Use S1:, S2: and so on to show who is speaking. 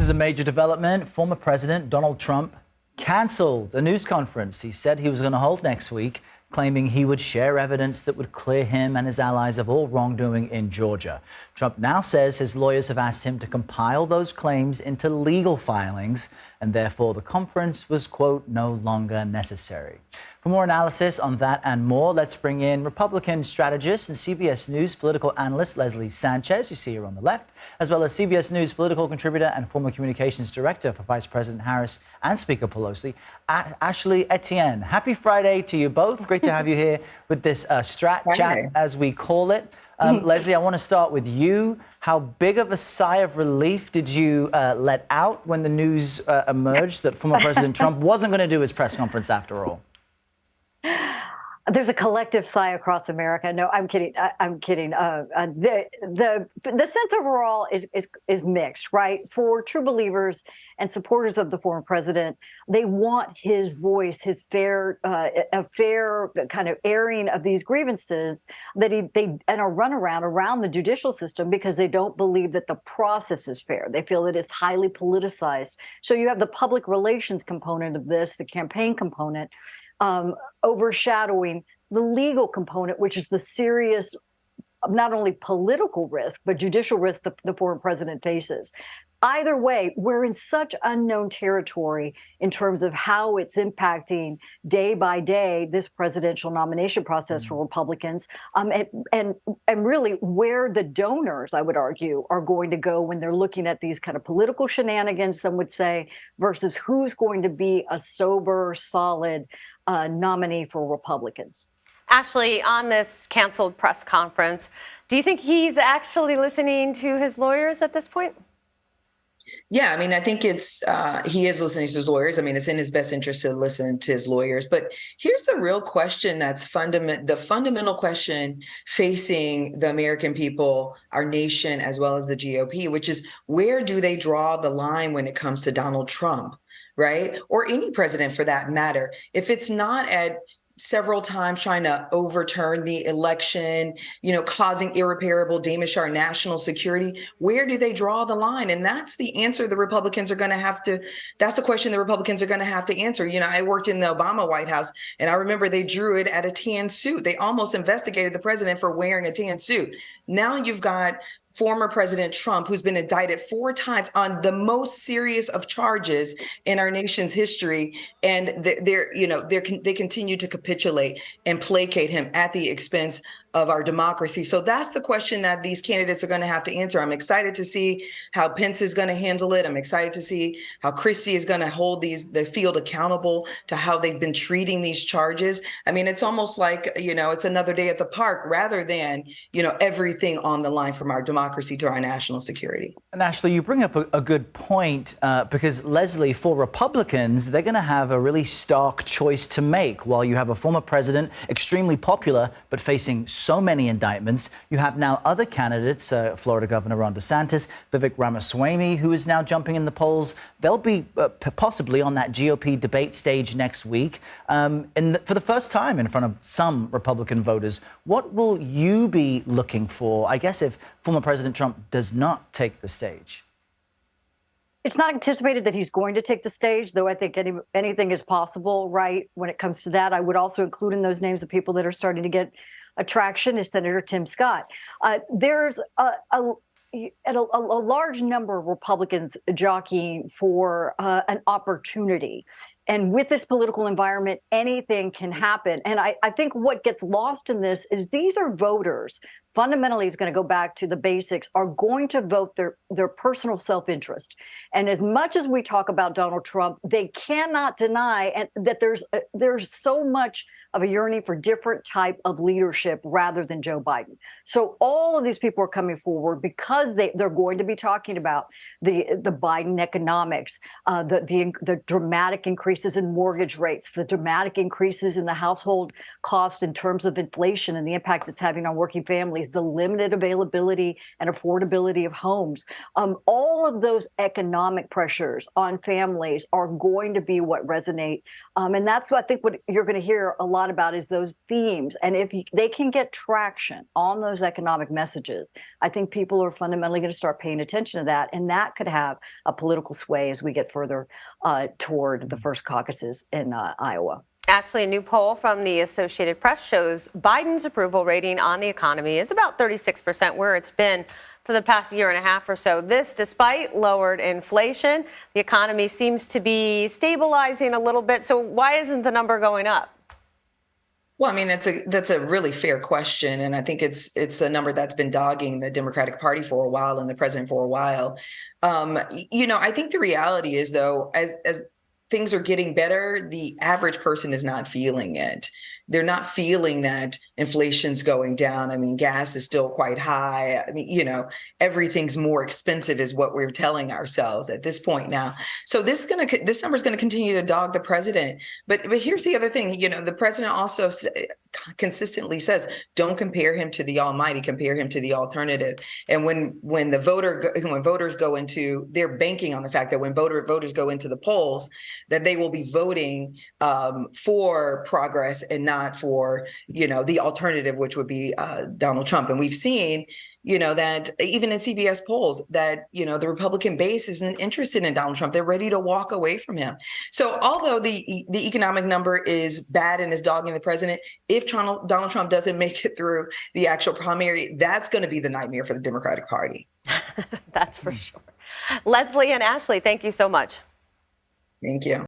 S1: is a major development. Former President Donald Trump canceled a news conference he said he was going to hold next week, claiming he would share evidence that would clear him and his allies of all wrongdoing in Georgia. Trump now says his lawyers have asked him to compile those claims into legal filings, and therefore the conference was, quote, no longer necessary. For more analysis on that and more, let's bring in Republican strategist and CBS News political analyst Leslie Sanchez, you see her on the left, as well as CBS News political contributor and former communications director for Vice President Harris and Speaker Pelosi, Ashley Etienne. Happy Friday to you both. Great to have you here with this Strat Chat, as we call it. Leslie, I want to start with you. How big of a sigh of relief did you let out when the news emerged that former President Trump wasn't going to do his press conference after all?
S2: There's a collective sigh across America. No, I'm kidding. I'm kidding. The sense overall is mixed, right? For true believers and supporters of the former president, they want his voice, his fair kind of airing of these grievances and a runaround around the judicial system because they don't believe that the process is fair. They feel that it's highly politicized. So you have the public relations component of this, the campaign component, overshadowing the legal component, which is the serious, not only political risk, but judicial risk the former president faces. Either way, we're in such unknown territory in terms of how it's impacting day by day this presidential nomination process for Republicans, and really where the donors, I would argue, are going to go when they're looking at these kind of political shenanigans, some would say, versus who's going to be a sober, solid nominee for Republicans.
S3: Ashley, on this canceled press conference, do you think he's actually listening to his lawyers at this point?
S4: Yeah, I mean, I think he is listening to his lawyers. I mean, it's in his best interest to listen to his lawyers. But here's the real question that's the fundamental question facing the American people, our nation, as well as the GOP, which is where do they draw the line when it comes to Donald Trump, right? Or any president for that matter. If it's not at several times trying to overturn the election, causing irreparable damage to our national security, where do they draw the line? And that's the answer the Republicans are going to have to, that's the question the Republicans are going to have to answer. I worked in the Obama White House, and I remember they drew it at a tan suit. They almost investigated the president for wearing a tan suit. Now you've got former President Trump, who's been indicted 4 times on the most serious of charges in our nation's history, and they continue to capitulate and placate him at the expense of our democracy. So that's the question that these candidates are going to have to answer. I'm excited to see how Pence is going to handle it. I'm excited to see how Christie is going to hold the field accountable to how they've been treating these charges. I mean, it's almost like, it's another day at the park rather than, everything on the line from our democracy to our national security.
S1: And Ashley, you bring up a good point because, Leslie, for Republicans, they're going to have a really stark choice to make. While you have a former president, extremely popular, but facing so many indictments, you have now other candidates, Florida Governor Ron DeSantis, Vivek Ramaswamy, who is now jumping in the polls. They'll be possibly on that GOP debate stage next week for the first time in front of some Republican voters. What will you be looking for, I guess, if former President Trump does not take the stage?
S2: It's not anticipated that he's going to take the stage, though I think anything is possible, right? When it comes to that, I would also include in those names the people that are starting to get attraction is Senator Tim Scott. There's a large number of Republicans jockeying for an opportunity. And with this political environment, anything can happen. And I think what gets lost in this is these are voters. Fundamentally, it's going to go back to the basics, are going to vote their personal self-interest. And as much as we talk about Donald Trump, they cannot deny that there's so much of a yearning for different type of leadership rather than Joe Biden. So all of these people are coming forward because they're going to be talking about the Biden economics, the dramatic increases in mortgage rates, the dramatic increases in the household cost in terms of inflation and the impact it's having on working families. families, the limited availability and affordability of homes. All of those economic pressures on families are going to be what resonate. And that's what I think what you're going to hear a lot about is those themes. And if they can get traction on those economic messages, I think people are fundamentally going to start paying attention to that. And that could have a political sway as we get further toward the first caucuses in Iowa.
S3: Ashley, a new poll from the Associated Press shows Biden's approval rating on the economy is about 36%, where it's been for the past year and a half or so. This despite lowered inflation. The economy seems to be stabilizing a little bit. So why isn't the number going up?
S4: Well, I mean, that's a really fair question. And I think it's a number that's been dogging the Democratic Party for a while and the president for a while. I think the reality is, though, as things are getting better, the average person is not feeling it. They're not feeling that inflation's going down. I mean, gas is still quite high. I mean, everything's more expensive is what we're telling ourselves at this point now. So this number is going to continue to dog the president. But here's the other thing. The president also consistently says, don't compare him to the almighty, compare him to the alternative. And when voters go into, they're banking on the fact that when voters go into the polls, that they will be voting for progress and not for, the alternative, which would be Donald Trump. And we've seen, that even in CBS polls that, the Republican base isn't interested in Donald Trump. They're ready to walk away from him. So although the economic number is bad and is dogging the president, if Donald Trump doesn't make it through the actual primary, that's going to be the nightmare for the Democratic Party.
S3: That's for sure. Leslie and Ashley, thank you so much.
S4: Thank you.